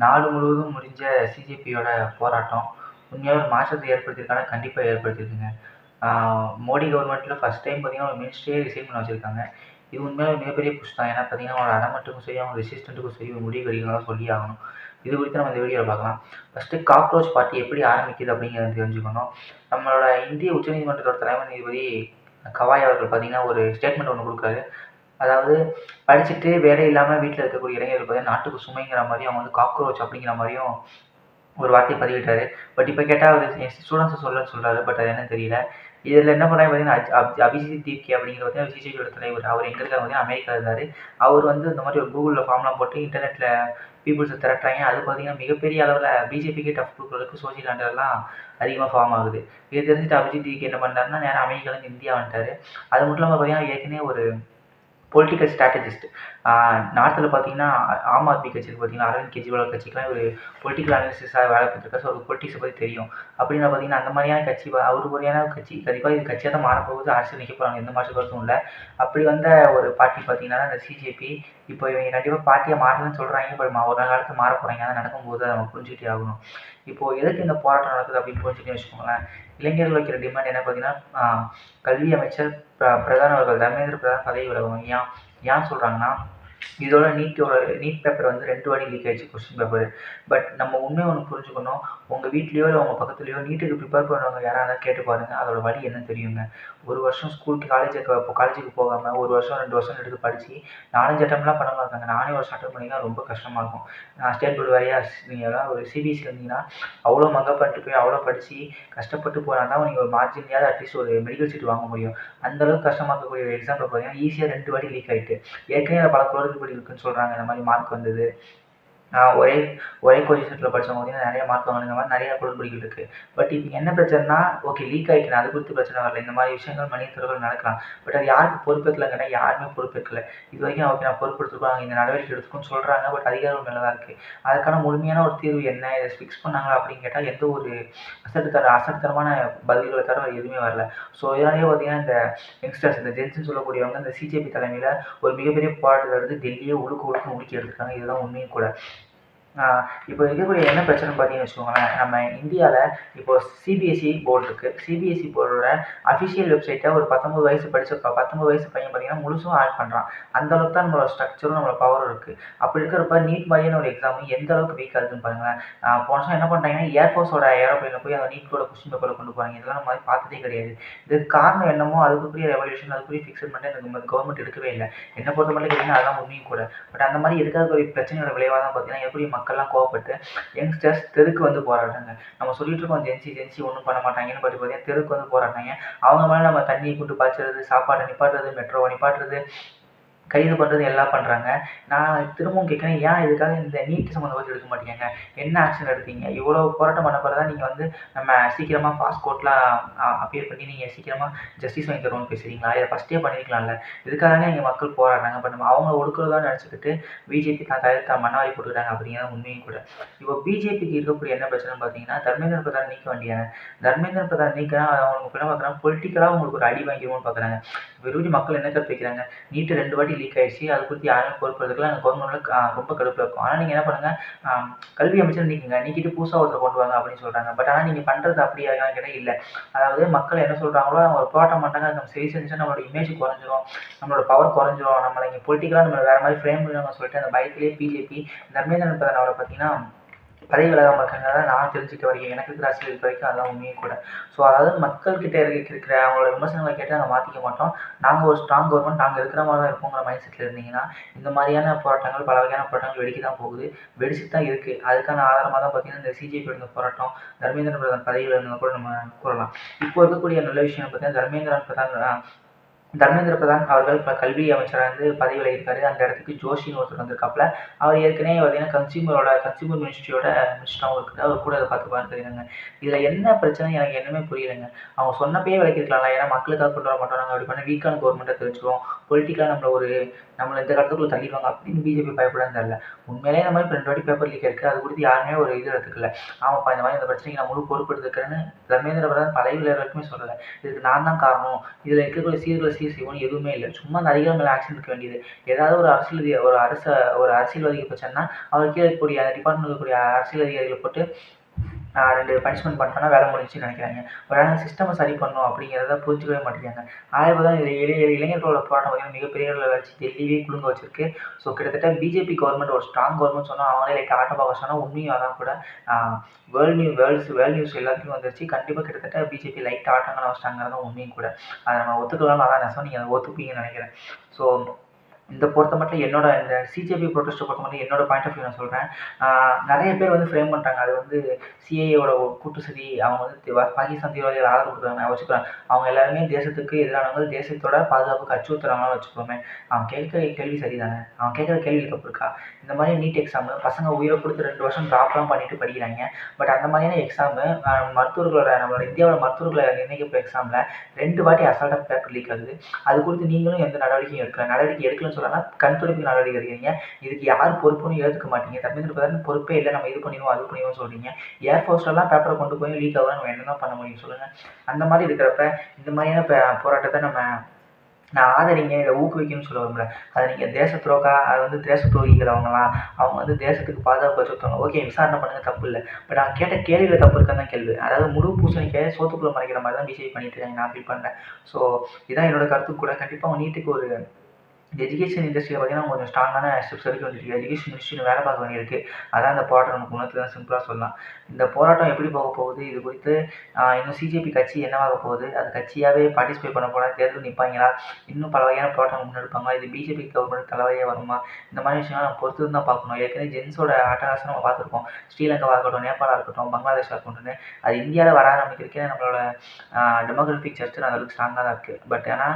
நாடு முழுவதும் முடிஞ்ச சிஜேபியோட போராட்டம் உண்மையாவே ஒரு மாற்றத்தை ஏற்படுத்தியிருக்கானா? கண்டிப்பா ஏற்படுத்தியிருக்குங்க. மோடி கவர்மெண்ட்ல ஃபர்ஸ்ட் டைம் பார்த்தீங்கன்னா, ஒரு மினிஸ்ட்ரியே ரிசைன் பண்ண வச்சிருக்காங்க. இது உண்மையாவே மிகப்பெரிய புஷ் தான். ஏன்னா பார்த்தீங்கன்னா, அவங்களோட அடமட்டுக்கும் சரி, அவங்க ரெசிஸ்டன்ட்டுக்கும் சரி ஒரு முடிவு கிடைக்கணும் தான் சொல்லியே ஆகணும். இது குறித்து நம்ம இந்த வீடியோல பார்க்கலாம். ஃபர்ஸ்ட்டு காக்ரோச் பார்ட்டி எப்படி ஆரம்பிக்குது அப்படிங்கிறத தெரிஞ்சுக்கணும். நம்மளோட இந்திய உச்சநீதிமன்றத்தோட தலைமை நீதிபதி கவாய் அவர்கள் பார்த்தீங்கன்னா, ஒரு ஸ்டேட்மெண்ட் ஒண்ணு குடுக்குறாரு. அதாவது படிச்சுட்டு வேலை இல்லாம வீட்ல இருக்கக்கூடிய இளைஞர்கள் பார்த்தீங்கன்னா, நாட்டுக்கு சுமைங்கிற மாரியும், அவங்க வந்து காக்ரோச் அப்படிங்கிற மாரியும் ஒரு வார்த்தைய பதிவிட்டாரு. பட் இப்ப கேட்டா அவரு என் ஸ்டூடண்ட்ஸ சொல்லன்னு சொல்றாரு. பட் அது என்னன்னு தெரியல. இதுல என்ன பண்றாங்க பார்த்தீங்கன்னா, அபிஜித் தீப்கே அப்படிங்கிற பார்த்தீங்கன்னா சிஜேபியோட தலைவர். அவர் எங்க இருக்காரு பார்த்தீங்கன்னா, அமெரிக்கால இருந்தாரு. அவர் வந்து இந்த மாரி ஒரு கூகுள்ல ஃபார்ம்லாம் போட்டு இன்டர்நெட்ல பீப்பிள்ஸ திரட்டுறாய்ங்க. அது பார்த்தீங்கன்னா, மிகப்பெரிய அளவுல பிஜேபிக்கே டஃப் குடுக்குறதுக்கு சோசியல் ஹேண்டல்லாம் அதிகமா ஃபார்ம் ஆகுது. இத தெரிஞ்சுட்டு அபிஜித் தீப்கே என்ன பண்ணாருன்னா, நேரா அமெரிக்காலேருந்து இந்தியா வந்துட்டாரு. அது மட்டும் இல்லாம பார்த்தீங்கன்னா, ஏற்கனவே ஒரு பொலிட்டிக்கல் ஸ்ட்ராட்டஜிஸ்ட். நார்த்தில் பார்த்தீங்கன்னா, ஆம் ஆத்மி கட்சிக்கு பார்த்தீங்கன்னா, அரவிந்த் கெஜ்ரிவால் கட்சிக்குலாம் ஒரு பொலிட்டிக்கல் அனாலிசிஸா வேலை பார்த்துருக்காரு. ஸோ அவருக்கு பொலிட்டிக்ஸை பற்றி தெரியும். அப்படின்னா பார்த்தீங்கன்னா, அந்த மாதிரியான கட்சி அவரு மாதிரியான கட்சி கண்டிப்பாக இது கட்சியாக தான் மாறப்போகுது. அரசியல் நிற்க போகிறாங்க. எந்த மாற்று கருத்தும் இல்லை. அப்படி வந்த ஒரு பார்ட்டி பார்த்தீங்கன்னா, இந்த சிஜேபி. இப்போ இவங்க கண்டிப்பாக பார்ட்டியாக மாறலன்னு சொல்கிறாங்க. பட் ஒரு நாள் காலத்தில் மாற போகிறாங்க. அதான் நடக்கும்போது அதை நம்ம புரிஞ்சுக்கிட்டே ஆகணும். இப்போது எதுக்கு இந்த போராட்டம் நடக்குது அப்படின்னு புரிஞ்சுக்கிட்டே வச்சுக்கோங்களேன். இளைஞர்கள் வைக்கிற டிமாண்ட் என்ன பார்த்தீங்கன்னா, கல்வி அமைச்சர் பிரதான் அவர்கள் தர்மேந்திர பிரதான் பதவி விலகணும். ஏன் சொல்கிறாங்கன்னா, இதோட நீட் பேப்பர் வந்து 2 வாட்டி லீக் ஆயிடுச்சு கொஸ்டின் பேப்பர். பட் நம்ம உண்மையை ஒன்று புரிஞ்சுக்கணும். உங்கள் வீட்லேயோ இல்லை உங்கள் பக்கத்துலேயோ நீட்டுக்கு ப்ரிப்பேர் பண்ணுறவங்க யாராக இருந்தால் கேட்டு பாருங்கள். அதோட வழி என்ன தெரியுங்க. ஒரு வருஷம் ஸ்கூலுக்கு காலேஜுக்கு போகாமல் 1 வருஷம் 2 வருஷம் எடுத்து படித்து 4, 5 அட்டம்லாம் பண்ண இருக்காங்க. நானே ஒரு அட்டம் பண்ணிங்கன்னா ரொம்ப கஷ்டமாக இருக்கும். நான் ஸ்டேட் போர்டு வேறையா நீங்கள் ஏதாவது ஒரு சிபிஎஸ்சி இருந்தீங்கன்னா அவ்வளோ மக்கப் பண்ணிட்டு போய் அவ்வளோ படித்து கஷ்டப்பட்டு போனால் தான் நீங்கள் ஒரு மார்ஜின்லையாவது அட்லீஸ்ட் ஒரு மெடிக்கல் சீட் வாங்க முடியும். அந்தளவுக்கு கஷ்டமாக இருக்கக்கூடிய ஒரு எக்ஸாம்பிள் பார்த்தீங்கன்னா, ஈஸியாக 2 வாட்டி லீக் ஆகிட்டு ஏற்கனவே பல குளறுபடி இருக்குன்னு சொல்கிறாங்க. இந்த மாதிரி மார்க் வந்தது. ஒரே கோச்சிங் சென்டரில் படித்தவங்க பார்த்தீங்கன்னா நிறைய மார்க் வாங்கின மாதிரி நிறைய குளறுபடிகள் இருக்குது. பட் இப்போ என்ன பிரச்சனைனா, ஓகே லீக் ஆகிட்டு அது குறித்து பிரச்சனை வரல. இந்த மாதிரி விஷயங்கள் மனித தரவுகள் நடக்கலாம். பட் அது யாருக்கு பொறுப்பேற்கலன்னு கேட்டால் யாருமே பொறுப்பேற்கல. இது வரைக்கும் ஓகே நான் பொறுப்பெடுத்துருக்கோம், இந்த நடவடிக்கை எடுத்துக்கோன்னு சொல்கிறாங்க. பட் அதிகாரம் மேலே தான் இருக்குது. அதுக்கான முழுமையான ஒரு தீர்வு என்ன, இதை ஃபிக்ஸ் பண்ணாங்களா அப்படின்னு கேட்டால் எந்த ஒரு அசட்டுத்தரமான பதில்களை தவிர எதுவுமே வரல. ஸோ இதனாலேயே பார்த்தீங்கன்னா, இந்த யங்ஸ்டர்ஸ் இந்த ஜென்ஸ்ன்னு சொல்லக்கூடியவங்க இந்த சிஜேபி தலைமையில் ஒரு மிகப்பெரிய போராட்டத்தை எடுத்து டெல்லியே உலுக்கி எடுத்துருக்காங்க. இதுதான் உண்மையும் கூட. இப்போ இருக்கக்கூடிய என்ன பிரச்சனைன்னு பார்த்தீங்கன்னு வச்சுக்கோங்களேன், நம்ம இந்தியாவில் இப்போ சிபிஎஸ்சி போர்டு இருக்குது. சிபிஎஸ்சி போர்டோட அஃபிஷியல் வெப்சைட்டை ஒரு 19 வயசு 19 வயசு பையன் பார்த்தீங்கன்னா முழுசும் ஆட் பண்ணுறான். அந்த அளவுக்கு தான் நம்மளோட ஸ்ட்ரக்சரும் நம்மளோட பவரும் இருக்குது. அப்படி இருக்கிறப்ப நீட் மாதிரியான ஒரு எக்ஸாம் எந்த அளவுக்கு வீக்காக இருக்குன்னு பாருங்களேன். போன வருஷம் என்ன பண்ணிட்டாங்கன்னா, ஏர்ஃபோர்ஸோட ஏரோப்ளைனில் போய் அந்த நீட்டோட கொஸ்டின் பேப்பரை கொண்டு போகிறாங்க. இதெல்லாம் நம்ம மாதிரி பார்த்ததே கிடையாது. இதுக்கு காரணம் என்னமோ அதுக்குரிய ரெவல்யூஷன் அதுக்குரிய ஃபிக்ஸட்மெண்ட்டை எனக்கு கவர்மெண்ட் எடுக்கவே இல்லை. என்னை பொறுத்த மட்டும் கேட்டிங்கன்னா அதுதான் உண்மையும் கூட. பட் அந்த மாதிரி எடுக்காத ஒரு பிரச்சனையோட விளைவாக தான் பார்த்தீங்கன்னா, எப்படி மக்கள்லாம் கோவப்பட்டு யங்ஸ்டர்ஸ் தெருக்கு வந்து போராடுறாங்க. நம்ம சொல்லிட்டு இருக்கோம் ஜென்சி ஒன்றும் பண்ண மாட்டாங்கன்னு. பட் பார்த்தீங்கன்னா தெருக்கு வந்து போராடுறாங்க. அவங்க மேலே நம்ம தண்ணியை கொண்டு பாய்ச்சறது, சாப்பாட்டை நிப்பாட்டுறது, மெட்ரோவை நிப்பாட்டுறது, கைது பண்ணுறது எல்லாம் பண்ணுறாங்க. நான் திரும்பவும் கேட்குறேன், ஏன் இதுக்காக இந்த நீட் சம்மந்தப்பட்டு எடுக்க மாட்டேங்க? என்ன ஆக்ஷன் எடுத்தீங்க? இவ்வளோ போராட்டம் பண்ண பிறகு தான் நீங்கள் வந்து நம்ம சீக்கிரமாக பாஸ் கோர்ட்லாம் அப்பியர் பண்ணி நீங்கள் சீக்கிரமாக ஜஸ்டிஸ் வாங்கி தருவோம்னு பேசுகிறீங்களா? இதை ஃபஸ்ட்டே பண்ணியிருக்கலாம்ல. இதுக்காக தானே இங்கே மக்கள் போராடுறாங்க. பட் நம்ம அவங்க ஒடுக்குறதா நினச்சிக்கிட்டு பிஜேபி தான் தவிர்த்து மண்ணவாரி போட்டுக்கிட்டாங்க அப்படிங்கிறது உண்மையும் கூட. இப்போ பிஜேபிக்கு இருக்கக்கூடிய என்ன பிரச்சனைன்னு பார்த்தீங்கன்னா, தர்மேந்திர பிரதான் நீக்க வேண்டியது. தர்மேந்திர பிரதான் நீக்கினா அவங்களுக்கு என்ன பார்க்குறாங்க, பொலிட்டிக்கலாக உங்களுக்கு ஒரு அடி வாங்கிடுவோம்னு பார்க்குறாங்க. இப்போ மக்கள் என்ன கருத்து வைக்கிறாங்க, நீட்டு 2 வாட்டி லீக் ஆயிடுச்சு. அதை குறித்து யாருமே பொறுப்பெடுத்துக்கலாம். எங்கள் கவர்மெண்ட்ல ரொம்ப கடுப்பில் இருக்கும். ஆனால் நீங்கள் என்ன பண்ணுங்கள், கல்வி அமைச்சர் நீக்குங்க, நீக்கிட்டு புதுசாக ஒருத்தர் கொண்டு வாங்க அப்படின்னு சொல்கிறாங்க. பட் ஆனால் நீங்கள் பண்ணுறது அப்படியா கேட்டால் இல்லை. அதாவது மக்கள் என்ன சொல்கிறாங்களோ அவங்க ஒரு போராட்டம் பண்ணுறாங்க. அது நம்ம சரி செஞ்சுன்னா நம்மளோட இமேஜ் குறைஞ்சிரும், நம்மளோட பவர் குறைஞ்சிரும், நம்மளை இங்கே பொலிட்டிக்கலாக நம்ம வேறு மாதிரி ஃப்ரேம் பண்ணுவாங்க சொல்லிட்டு அந்த பயத்திலே பிஜேபி தர்மேந்திரன் பிரதான் அவரை பார்த்தீங்கன்னா பதவி விலகாமல் இருக்காங்க. நான் தெரிஞ்சுக்க வரைக்கும் எனக்கு இருக்கிற அரசியல் இருக்க வரைக்கும் அதெல்லாம் உண்மையும் கூட. ஸோ அதாவது மக்கள்கிட்ட இருக்கிற அவங்களோட விமர்சனங்களை கேட்டு நாங்கள் மாற்றிக்க மாட்டோம். நாங்கள் ஒரு ஸ்ட்ராங் கவர்மெண்ட், நாங்கள் இருக்கிற மாதிரி தான் இருப்போங்கிற மைண்ட் செட்டில் இருந்தீங்கன்னா இந்த மாதிரியான போராட்டங்கள் பல வகையான போராட்டங்கள் வெடிக்க தான் போகுது, வெடிச்சுட்டு தான் இருக்குது. அதுக்கான ஆதாரமாக தான் பார்த்தீங்கன்னா இந்த சிஜேபி இந்த போராட்டம், தர்மேந்திர பிரதான் பதவி விலகுனதை கூட நம்ம கூறலாம். இப்போ இருக்கக்கூடிய நல்ல விஷயம் பார்த்தீங்கன்னா, தர்மேந்திர பிரதான் அவர்கள் இப்போ கல்வி அமைச்சராக இருந்து பதவி விலகியிருக்காரு. அந்த இடத்துக்கு ஜோஷின்னு ஒருத்தர் வந்திருக்காப்புல. அவர் ஏற்கனவே பார்த்தீங்கன்னா கன்சியூமர் மினிஸ்ட்ரியோட மினிஸ்டராகவும் இருக்காரு. அவர் கூட அதை பார்த்துப்பாருன்னு தெரியுங்க. இதில் என்ன பிரச்சனை எனக்கு என்னமே புரியலைங்க. அவங்க சொன்னப்பயே விலகிருக்கலாம்ல. ஏன்னா மக்களுக்காக கொண்டு வர மாட்டோம், நாங்கள் அப்படி பண்ண வீக்கான கவர்மெண்ட்டாக தெரிஞ்சுக்கிறோம், பொலிட்டிக்கலாக நம்மளை ஒரு நம்மள இந்த கட்டத்துக்குள்ள தள்ளிடுவாங்க அப்படின்னு பிஜேபி பயப்படான்னு தெரியல. உண்மையிலேயே இந்த மாதிரி 2 வாட்டி பேப்பர் லீக் இருக்கு. அது குறித்து யாருமே ஒரு இது எடுத்துக்கல. ஆமாப்பா இந்த மாதிரி இந்த பிரச்சனைக்கு நான் முழு பொறுப்பு எடுத்துக்கிறேன்னு தர்மேந்திர பிரதான் பல வீரர்களுக்குமே சொல்லல. இதுக்கு நான் தான் காரணம். இதில இருக்கக்கூடிய சீர் செய்வோன்னு எதுவுமே இல்ல. சும்மா அந்த அதிகாரி மேல ஆக்ஷன் எடுக்க வேண்டியது. ஏதாவது ஒரு ஒரு அரசியல்வாதிக்கு பிரச்சனைனா, அவர் கீழ இருக்கக்கூடிய டிபார்ட்மெண்ட்ல இருக்கக்கூடிய அரசியல் அதிகாரிகள போட்டு 2 பனிஷ்மென்ட் பண்ணிட்டோம்னா வேலை முடிஞ்சுச்சுன்னு நினைக்கிறாங்க. பட் ஆனா சிஸ்டம சரி பண்ணணும் அப்படிங்கிறத புரிஞ்சுக்கவே மாட்டேங்கிறாங்க. அதே போல தான் இளைஞர்களோட போராட்டம் பார்த்தீங்கன்னா, மிகப்பெரிய அளவுல வச்சு டெல்லியவே குலுங்க வச்சிருக்கு. ஸோ கிட்டத்தட்ட பிஜேபி கவர்மெண்ட் ஒரு ஸ்ட்ராங் கவர்மெண்ட் சொன்னா அவங்களே லைட்டா ஆட்ட பார்க்க சொன்னா உண்மையும் அதான் கூட. ஆ வேர்ல்ட் நியூஸ் எல்லாத்துலயும் வந்துருச்சு. கண்டிப்பா கிட்டத்தட்ட பிஜேபி லைட்டா ஆட்டங்கள்ல வச்சுட்டாங்கிறது தான் உண்மையும் கூட. அத நம்ம ஒத்துக்கலாம். அதான் நெசம். நீங்க அத ஒத்துப்பீங்கன்னு நினைக்கிறேன். ஸோ இந்த பொறுத்தமட்டிலும் என்னோட இந்த சிஜேபி ப்ரொடெஸ்ட்ட பொறுத்தமட்டிலும் என்னோட பாயிண்ட் ஆஃப் வியூ நான் சொல்றேன். நெறைய பேர் வந்து ஃப்ரேம் பண்றாங்க. அது வந்து சிஏஏவோட கூட்டு சதி. அவங்க வந்து பாகிஸ்தான் தீவிரவாதிகள் ஆதரவு குடுக்குறாங்க வச்சுக்கிறாங்க. அவங்க எல்லாருமே தேசத்துக்கு எதிரானவங்க. தேசத்தோட பாதுகாப்புக்கு அச்சுறுத்துறாங்கன்னு வச்சுக்கோமே. அவன் கேட்கிற கேள்வி சரிதானே? அவன் கேட்கிற கேள்வில தப்பு இருக்கா? இந்த மாரி நீட் எக்ஸாமு பசங்க உயிர குடுத்து 2 வருஷம் ட்ராப்லாம் பண்ணிட்டு படிக்கிறாங்க. பட் அந்த மாதிரியான எக்ஸாமு நம்மளோட இந்தியாவோட மருத்துவர்கள நிர்ணயிக்கப்பட்ட எக்ஸாம்ல 2 வாட்டி அசால்ட்டா பேப்பர் லீக் ஆகுது. அது குறித்து நீங்களும் எந்த நடவடிக்கையும் எடுக்கல. நடவடிக்கை எடுக்கலன்னு சொல்லாம கண் துடைப்புக்கு நடவடிக்கை எடுக்கிறீங்க. இதுக்கு யார் பொறுப்புன்னு ஏத்துக்க மாட்டீங்க. தர்மேந்திர பிரதான் பொறுப்பே இல்ல. நம்ம இது பண்ணிடுவோம், அது பண்ணிடுவோம்னு சொல்றீங்க. ஏர்ஃபோர்ஸ்லலாம் பேப்பர கொண்டு போய் லீக் ஆகுதுன்னா நம்ம என்னதான் பண்ண முடியும் சொல்லுங்க? அந்த மாரி இருக்கிறப்ப, இந்த மாதிரியான போராட்டத்த நான் ஆதரிங்க, இத ஊக்குவிக்கணும்னு சொல்ல விரும்பல. அத நீங்க அது வந்து தேச துரோகிகள் அவங்கலாம். அவங்க வந்து தேசத்துக்கு பாதுகாப்பு அச்சுறுத்துறவங்க. ஓகே விசாரணை பண்ணுங்க தப்பு இல்ல. பட் அவங்க கேட்ட கேள்வியில தப்பு இருக்கான்னு தான் கேள்வி. அதாவது முழு பூசணிக்காய சோத்துக்குள்ள மறைக்கிற மாரி தான் பிஜேபி பண்ணிட்டு இருக்காங்க. நான் ஃபீல் பண்றேன். ஸோ இதான் என்னோட கருத்து கூட. கண்டிப்பா அவங்க நீட்டுக்கு ஒரு எஜுகேஷன் இண்டஸ்ட்ரியில பார்த்தீங்கன்னா, கொஞ்சம் ஸ்ட்ராங்கான ஸ்டெப்ஸ் எடுக்க வேண்டியிருக்கு. எஜுகேஷன் மினிஸ்ட்ரின்னு வேலை பார்க்க வேண்டியிருக்கு. அதான் இந்த போராட்டம் நமக்கு உணர்த்துதுன்னு சிம்பிளா சொல்லலாம். இந்த போராட்டம் எப்படி போக போகுது? இது குறித்து இன்னும் சிஜேபி கட்சி என்னவாக போகுது? அது கட்சியாவே பார்ட்டிசிபேட் பண்ண போறா? தேர்தல் நிப்பாய்ங்களா? இன்னும் பல வகையான போராட்டங்கள் முன்னெடுப்பாங்களா? இது பிஜேபி கவர்மெண்ட் தலைவலியா வருமா? இந்த மாரி விஷயங்கள்லாம் நம்ம பொறுத்து தான் பார்க்கணும். ஏற்கனவே ஜென்ஸோட அட்டகாசம் நம்ம பார்த்துருக்கோம். ஸ்ரீலங்காவா இருக்கட்டும், நேபாளா இருக்கட்டும், பங்களாதேஷா இருக்கட்டும்னு. அது இந்தியால வராத ஆரம்பிக்கிறதுக்கே நம்மளோட டெமோக்ராஃபிக் சர்ச்சு அந்த அளவுக்கு ஸ்ட்ராங்கா தான் இருக்கு. பட் ஆனா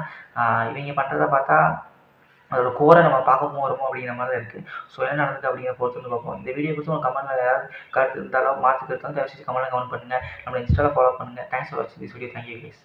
இவைங்க பண்றத பார்த்தா அதோட கோர நம்ம பார்க்க போறோமோ அப்படிங்கிற மாதிரி தான் இருக்குது. ஸோ என்ன நடந்தது அப்படிங்கிற பொறுத்து வந்து பார்ப்போம். இந்த வீடியோ குறித்து உங்கள் கமெண்ட்ல ஏதாவது கருத்து இருந்தாலும் மாற்று கருத்து வந்து தயவு செஞ்சு கமெண்ட்ல கமெண்ட் பண்ணுங்க. நம்ம இன்ஸ்டால ஃபாலோ பண்ணுங்க. தேங்க்ஸ் ஃபார் வாட்சிங் this video. Thank you guys.